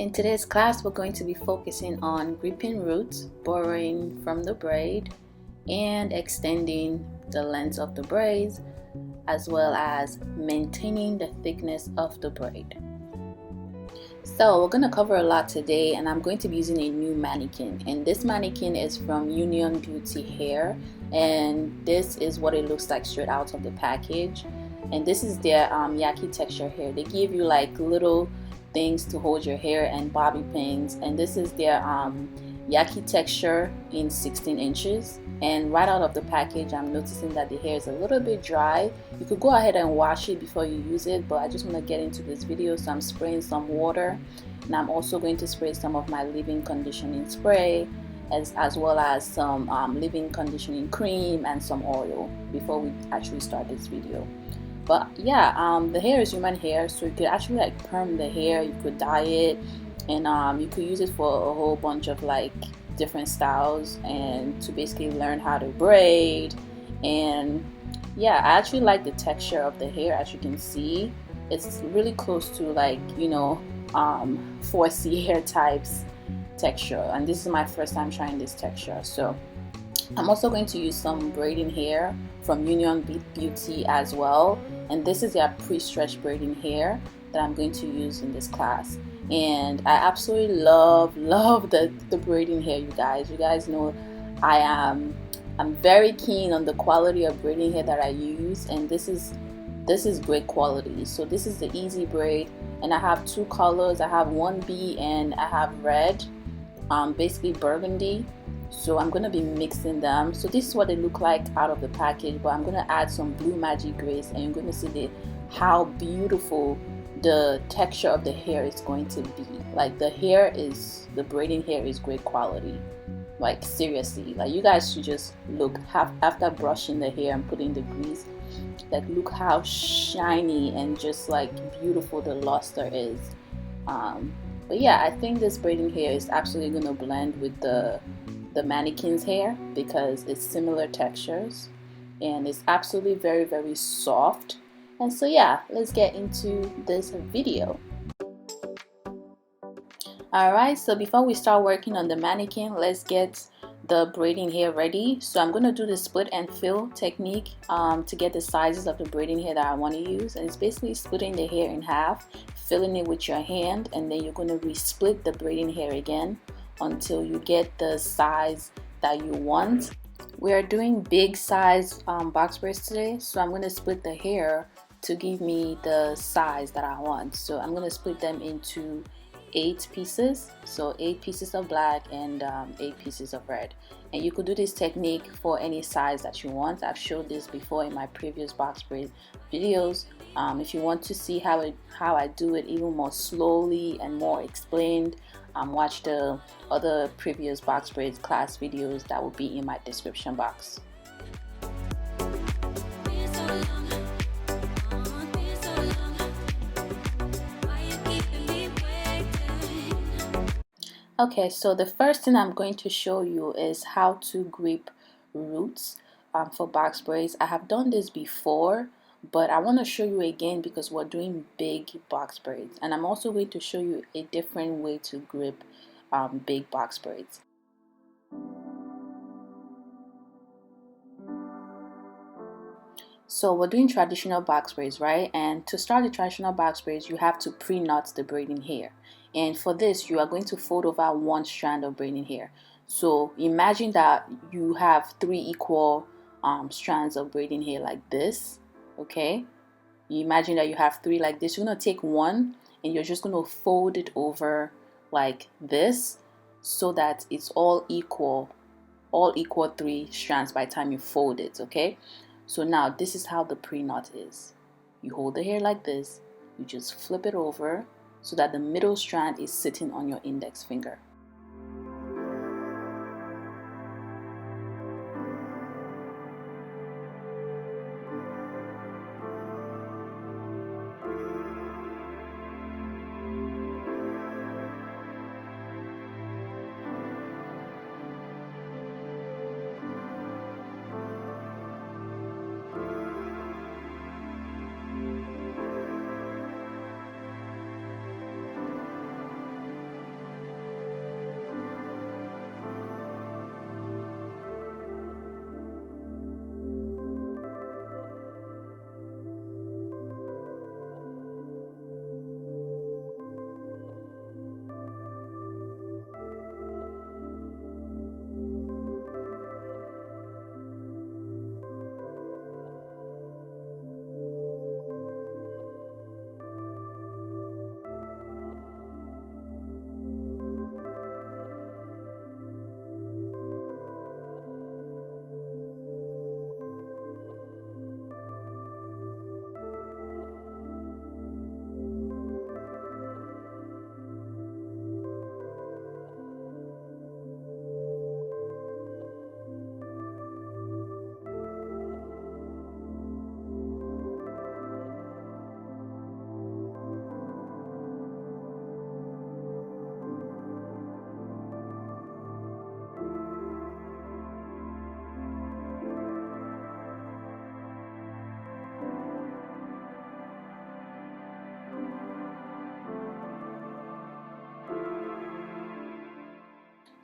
In today's class, we're going to be focusing on gripping roots, borrowing from the braid, and extending the length of the braids, as well as maintaining the thickness of the braid. So we're going to cover a lot today, and I'm going to be using a new mannequin, and this mannequin is from Unionbeauty hair, and this is what it looks like straight out of the package. And this is their yaki texture hair. They give you like little things to hold your hair and bobby pins, and this is their yaki texture in 16 inches. And right out of the package, I'm noticing that the hair is a little bit dry. You could go ahead and wash it before you use it, but I just want to get into this video, so I'm spraying some water, and I'm also going to spray some of my leave-in conditioning spray, as well as some leave-in conditioning cream and some oil before we actually start this video. But yeah, the hair is human hair, so you could actually like perm the hair, you could dye it, and you could use it for a whole bunch of like different styles, and to basically learn how to braid. And yeah, I actually like the texture of the hair. As you can see, it's really close to like, you know, 4C hair types texture, and this is my first time trying this texture. So I'm also going to use some braiding hair from Unionbeauty as well, and this is their pre-stretched braiding hair that I'm going to use in this class. And I absolutely love the braiding hair, you guys. You guys know I'm very keen on the quality of braiding hair that I use, and this is great quality. So this is the easy braid, and I have two colors. I have 1B and I have red, basically burgundy. So I'm going to be mixing them. So this is what they look like out of the package, but I'm going to add some blue magic grace, and you're going to see how beautiful the texture of the hair is going to be. Like the braiding hair is great quality. Like seriously, like you guys should just look after brushing the hair and putting the grease, like look how shiny and just like beautiful the luster is. But yeah, I think this braiding hair is absolutely going to blend with the mannequin's hair because it's similar textures, and it's absolutely very soft. And so yeah, let's get into this video. Alright, so before we start working on the mannequin, let's get the braiding hair ready. So I'm going to do the split and fill technique to get the sizes of the braiding hair that I want to use. And it's basically splitting the hair in half, filling it with your hand, and then you're going to resplit the braiding hair again until you get the size that you want. We are doing big size box braids today, so I'm going to split the hair to give me the size that I want. So I'm going to split them into 8 pieces, so 8 pieces of black and 8 pieces of red. And you could do this technique for any size that you want. I've showed this before in my previous box braid videos. If you want to see how I do it even more slowly and more explained, watch the other previous box braids class videos that will be in my description box. Okay, so the first thing I'm going to show you is how to grip roots for box braids. I have done this before, but I want to show you again because we're doing big box braids, and I'm also going to show you a different way to grip big box braids. So we're doing traditional box braids, right? And to start the traditional box braids, you have to pre-knot the braiding hair. And for this, you are going to fold over one strand of braiding hair. So imagine that you have 3 equal strands of braiding hair like this, okay? You imagine that you have 3 like this. You're going to take one and you're just going to fold it over like this so that it's all equal 3 strands by the time you fold it, okay? So now this is how the pre-knot is. You hold the hair like this, you just flip it over so that the middle strand is sitting on your index finger.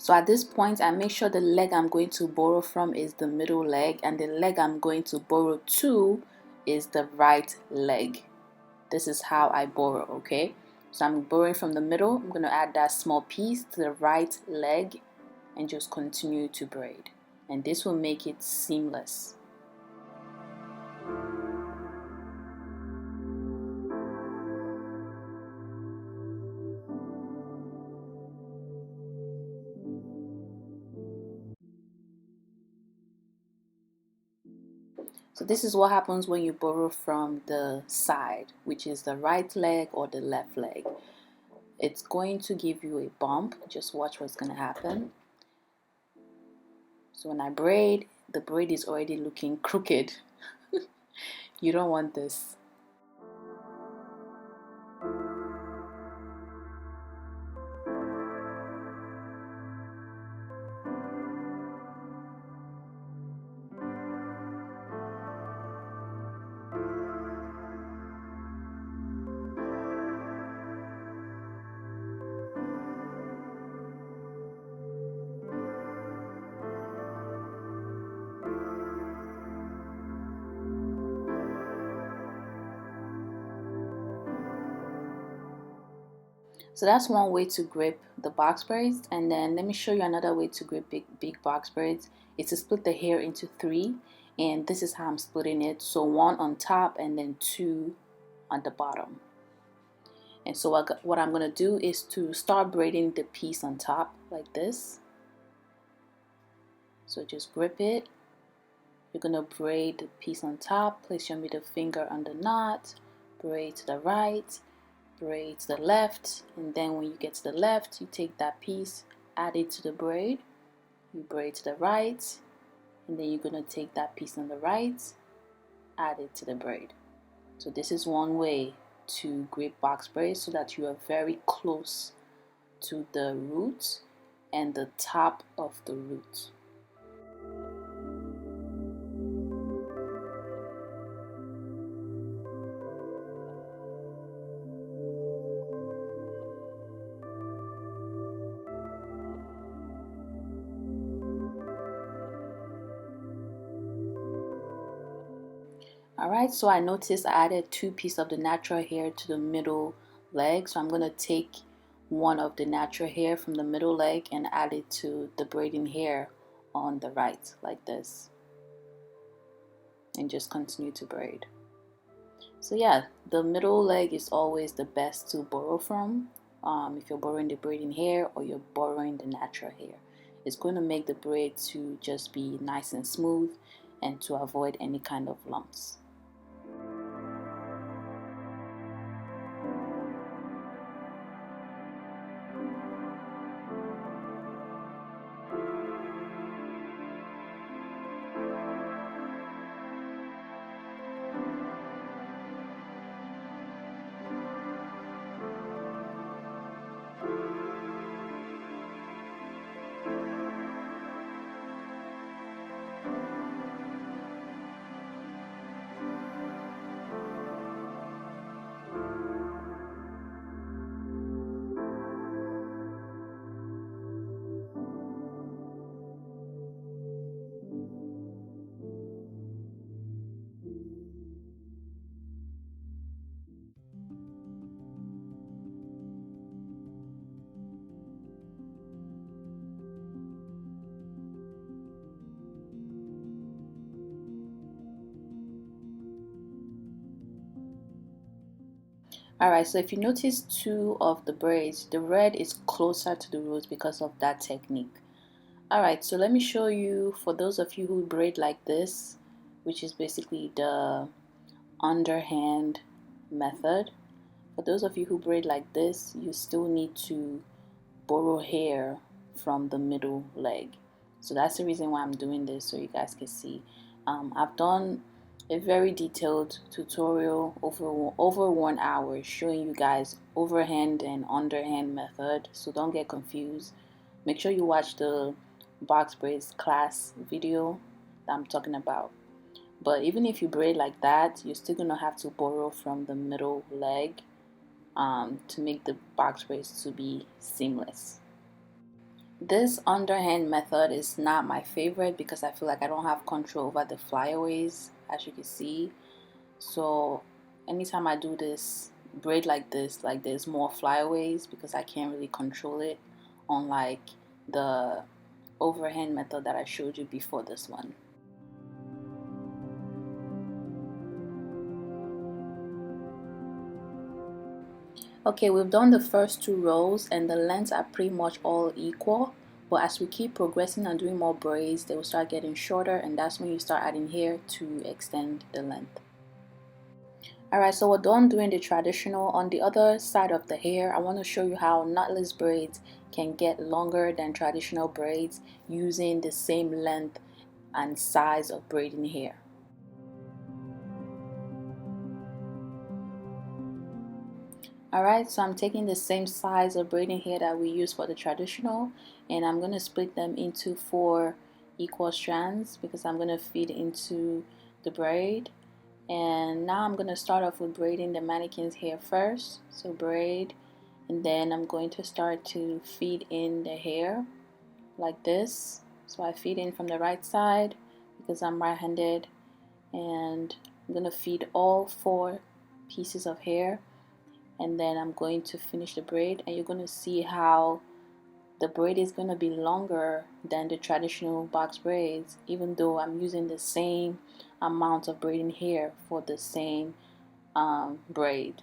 So at this point, I make sure the leg I'm going to borrow from is the middle leg, and the leg I'm going to borrow to is the right leg. This is how I borrow, okay? So I'm borrowing from the middle. I'm going to add that small piece to the right leg and just continue to braid. And this will make it seamless. So this is what happens when you borrow from the side, which is the right leg or the left leg. It's going to give you a bump. Just watch what's going to happen. So when I braid, the braid is already looking crooked. You don't want this. So that's one way to grip the box braids, and then let me show you another way to grip big box braids. It's to split the hair into 3, and this is how I'm splitting it. So 1 on top and then 2 on the bottom. And so what I'm going to do is to start braiding the piece on top like this. So just grip it. You're going to braid the piece on top, place your middle finger on the knot, braid to the right, braid to the left, and then when you get to the left, you take that piece, add it to the braid, you braid to the right, and then you're going to take that piece on the right, add it to the braid. So this is one way to grip box braids so that you are very close to the root and the top of the root. Alright, so I noticed I added 2 pieces of the natural hair to the middle leg. So I'm going to take one of the natural hair from the middle leg and add it to the braiding hair on the right, like this. And just continue to braid. So yeah, the middle leg is always the best to borrow from. If you're borrowing the braiding hair or you're borrowing the natural hair. It's going to make the braid to just be nice and smooth and to avoid any kind of lumps. Alright, so if you notice 2 of the braids, the red is closer to the roots because of that technique. Alright, so let me show you, for those of you who braid like this, which is basically the underhand method. For those of you who braid like this, you still need to borrow hair from the middle leg. So that's the reason why I'm doing this, so you guys can see. I've done a very detailed tutorial over 1 hour showing you guys overhand and underhand method, so don't get confused. Make sure you watch the box braids class video that I'm talking about. But even if you braid like that, you're still gonna have to borrow from the middle leg to make the box braids to be seamless. This underhand method is not my favorite because I feel like I don't have control over the flyaways, as you can see. So anytime I do this braid like this, like there's more flyaways because I can't really control it, unlike the overhand method that I showed you before this one. Okay, we've done the first 2 rows and the lengths are pretty much all equal, but as we keep progressing and doing more braids, they will start getting shorter, and that's when you start adding hair to extend the length. Alright, so we're done doing the traditional. On the other side of the hair, I want to show you how knotless braids can get longer than traditional braids using the same length and size of braiding hair. Alright, so I'm taking the same size of braiding hair that we use for the traditional, and I'm going to split them into 4 equal strands because I'm going to feed into the braid. And now I'm going to start off with braiding the mannequin's hair first. So braid, and then I'm going to start to feed in the hair like this. So I feed in from the right side because I'm right-handed, and I'm going to feed all 4 pieces of hair, and then I'm going to finish the braid, and you're going to see how the braid is going to be longer than the traditional box braids, even though I'm using the same amount of braiding hair for the same braid.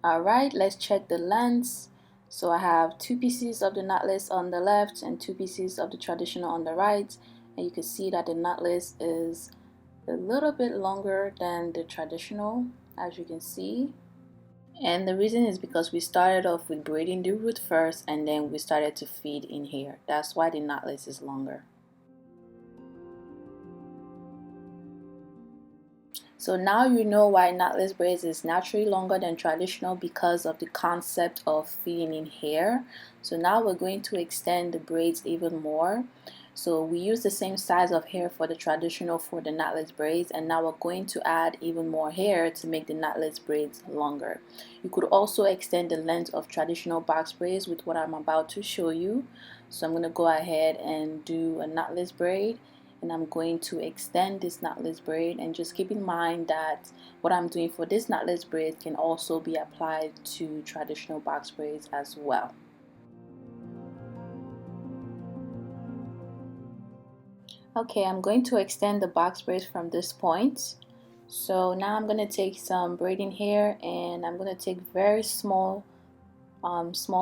Alright, let's check the lengths. So I have 2 pieces of the knotless on the left and 2 pieces of the traditional on the right, and you can see that the knotless is a little bit longer than the traditional, as you can see. And the reason is because we started off with braiding the root first, and then we started to feed in hair. That's why the knotless is longer. So now you know why knotless braids is naturally longer than traditional, because of the concept of feeding in hair. So now we're going to extend the braids even more. So we use the same size of hair for the traditional for the knotless braids, and now we're going to add even more hair to make the knotless braids longer. You could also extend the length of traditional box braids with what I'm about to show you. So I'm going to go ahead and do a knotless braid, and I'm going to extend this knotless braid, and just keep in mind that what I'm doing for this knotless braid can also be applied to traditional box braids as well. Okay, I'm going to extend the box braids from this point. So now I'm going to take some braiding hair, and I'm going to take very small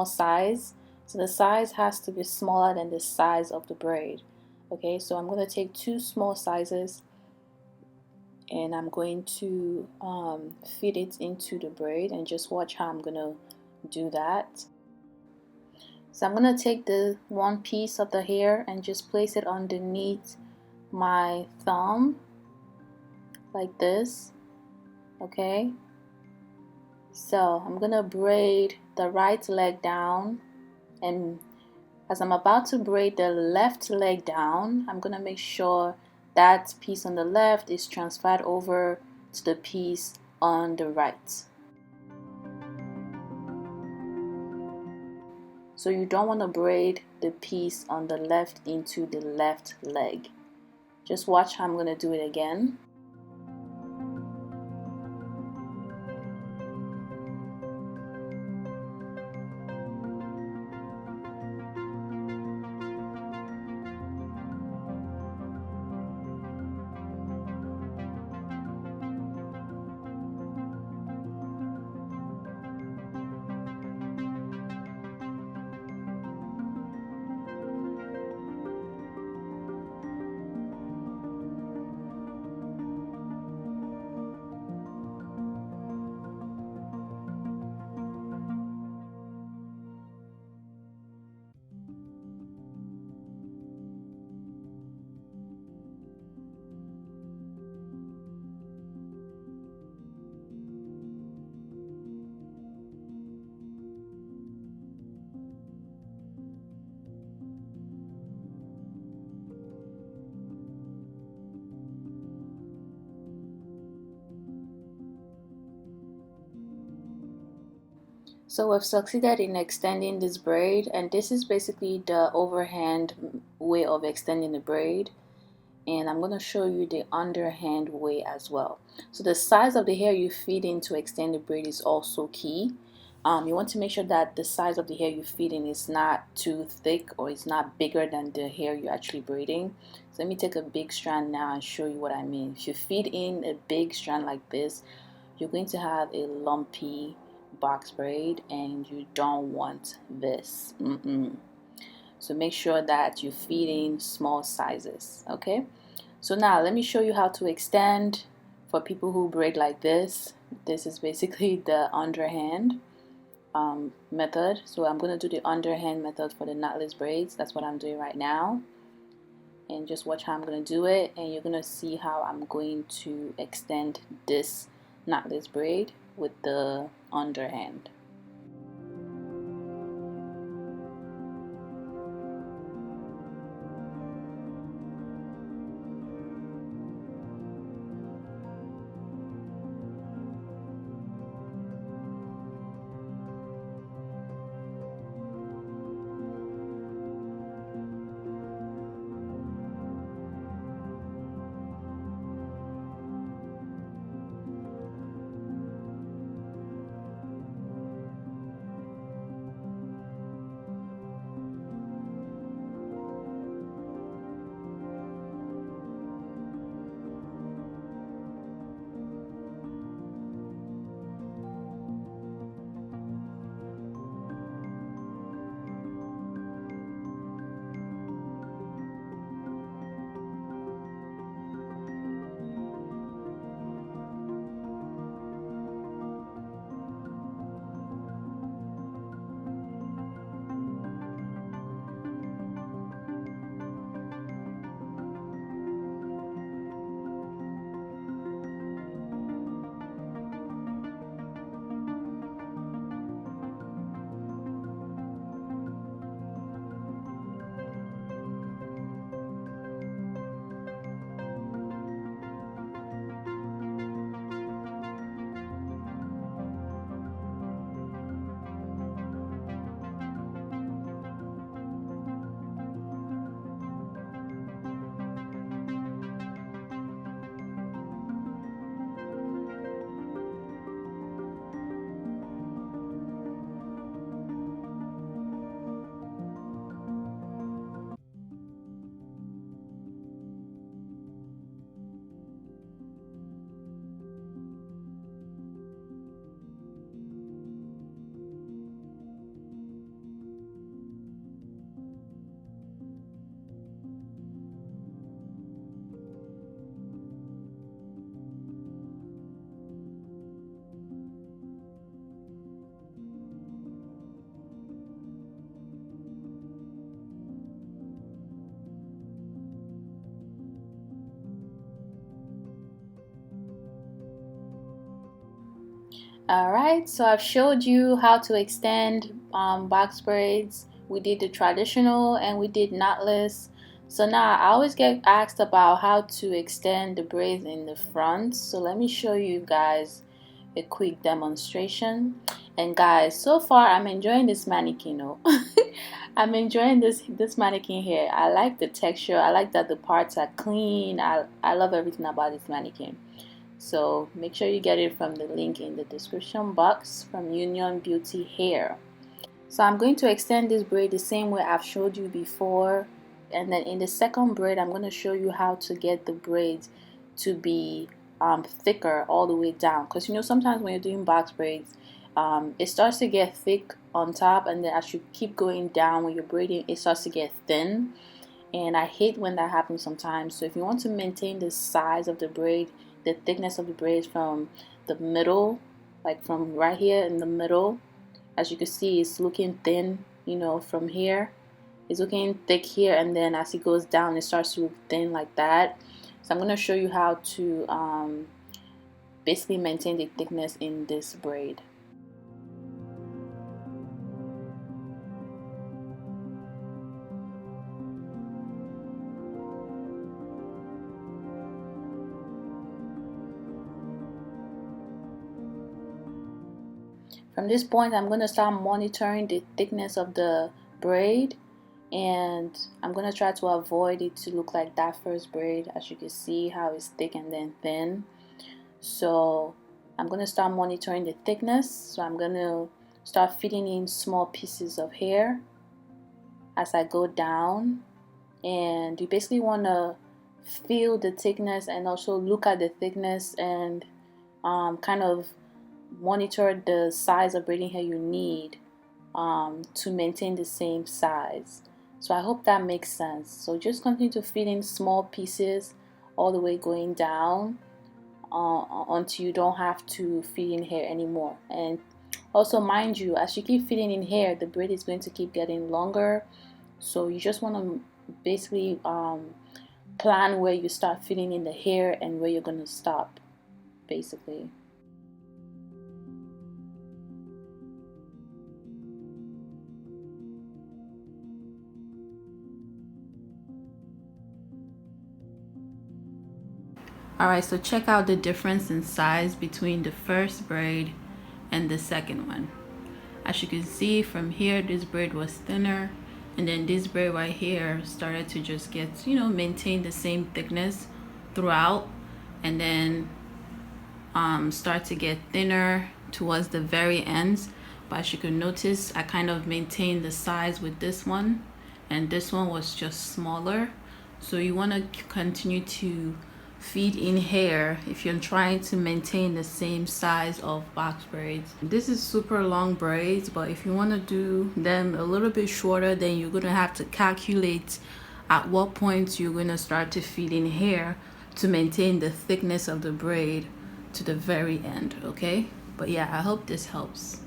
size. So the size has to be smaller than the size of the braid. Okay, so I'm going to take 2 small sizes, and I'm going to fit it into the braid, and just watch how I'm going to do that. So I'm going to take the 1 piece of the hair and just place it underneath my thumb like this. Okay, so I'm going to braid the right leg down, and as I'm about to braid the left leg down, I'm going to make sure that piece on the left is transferred over to the piece on the right. So you don't want to braid the piece on the left into the left leg. Just watch how I'm going to do it again. So we've succeeded in extending this braid, and this is basically the overhand way of extending the braid, and I'm going to show you the underhand way as well. So the size of the hair you feed in to extend the braid is also key. You want to make sure that the size of the hair you feed in is not too thick or is not bigger than the hair you're actually braiding. So let me take a big strand now and show you what I mean. If you feed in a big strand like this, you're going to have a lumpy box braid, and you don't want this. So make sure that you feed in small sizes. Okay, so now let me show you how to extend for people who braid like this. This is basically the underhand method. So I'm going to do the underhand method for the knotless braids. That's what I'm doing right now, and just watch how I'm going to do it, and you're going to see how I'm going to extend this knotless braid with the underhand. Alright, so I've showed you how to extend box braids. We did the traditional and we did knotless. So now I always get asked about how to extend the braids in the front. So let me show you guys a quick demonstration. And guys, so far I'm enjoying this mannequin. I'm enjoying this mannequin hair. I like the texture. I like that the parts are clean. I love everything about this mannequin. So make sure you get it from the link in the description box from Unionbeauty Hair. So I'm going to extend this braid the same way I've showed you before, and then in the second braid I'm going to show you how to get the braids to be thicker all the way down, because you know sometimes when you're doing box braids it starts to get thick on top, and then as you keep going down when you're braiding it starts to get thin, and I hate when that happens sometimes. So if you want to maintain the size of the braid, the thickness of the braids from the middle, like from right here in the middle, as you can see it's looking thin, you know, from here it's looking thick here, and then as it goes down it starts to look thin like that. So I'm going to show you how to basically maintain the thickness in this braid. From this point I'm going to start monitoring the thickness of the braid, and I'm going to try to avoid it to look like that first braid. As you can see how it's thick and then thin. So I'm going to start monitoring the thickness. So I'm going to start fitting in small pieces of hair as I go down, and you basically want to feel the thickness and also look at the thickness and kind of monitor the size of braiding hair you need to maintain the same size. So I hope that makes sense. So just continue to fit in small pieces all the way going down until you don't have to fit in hair anymore. And also mind you, as you keep fitting in hair the braid is going to keep getting longer, so you just want to basically plan where you start fitting in the hair and where you're going to stop basically. Alright, so check out the difference in size between the first braid and the second one. As you can see from here, this braid was thinner, and then this braid right here started to just get, you know, maintain the same thickness throughout, and then start to get thinner towards the very ends. But as you can notice, I kind of maintained the size with this one, and this one was just smaller. So you want to continue to feed in hair if you're trying to maintain the same size of box braids. This is super long braids, but if you want to do them a little bit shorter, then you're gonna have to calculate at what point you're gonna start to feed in hair to maintain the thickness of the braid to the very end. Okay, but yeah, I hope this helps.